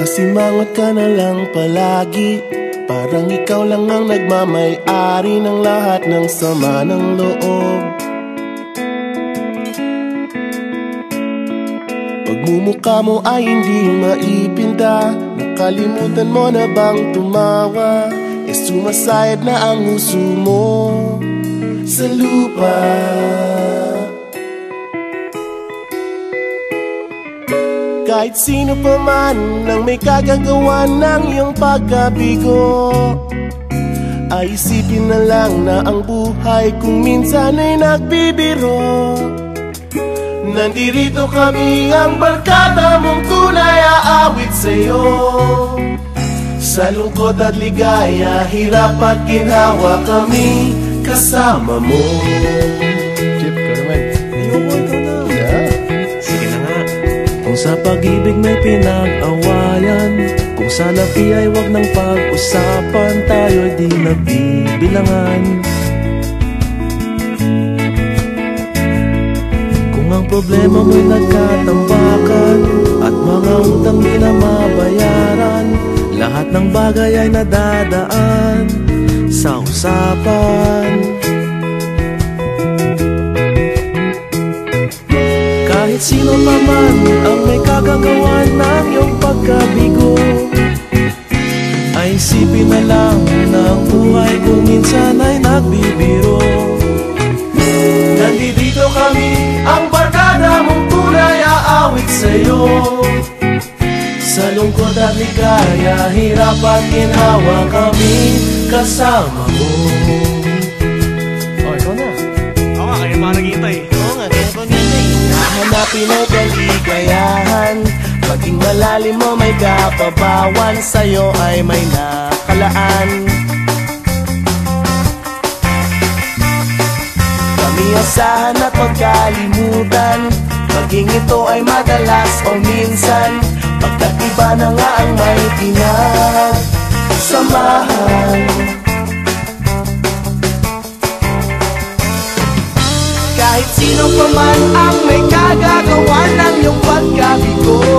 Masimangot ka na lang palagi, parang ikaw lang ang nagmamay-ari ng lahat ng sama ng loob. Pagmumukha mo ay hindi maipinta, nakalimutan mo na bang tumawa? Sumasayad na ang huso mo sa lupa. Kahit sino pa man ang may kagagawa ng iyong pagkabigo, ay isipin na lang na ang buhay kung minsan ay nagbibiro. Nandirito kami, ang barkada mong tunay aawit sa'yo. Sa lungkot at ligaya, hirap at ginhawa, kami kasama mo. Chip, ka naman. Ayoko, ikaw na. Yeah. Sige na nga. Kung sa pag-ibig may pinag-awayan, kung sa labi ay wag nang pag-usapan, tayo'y di nagbibilangan. Kung ang problema mo'y nagkatambakan at mga utang di na mabayaran, lahat ng bagay ay nadadaan sa usapan. Kahit sino pa man ang may kagagawa ng iyong pagkabigo, ay isipin na lang na ang buhay kung minsan ay nagbibiro. Nandito kami, ang barkada mong tunay aawit sa'yo. Sa lungkot at ligaya, hirap at ginhawa, kami kasama mo. Oh, ikaw na. Oo nga, kaya pa naghihintay. Oo nga, kaya pa ganyan. Hanapin ay kaligayahan, maging malalim mo may kapabawan, sa'yo ay may nakalaan. Kami asahan at magkalimutan, maging ito ay madalas o minsan, pagkat iba na nga ang may pinagsamahan. Kahit sino pa man ang may kagagawa ng iyong pagkabigo,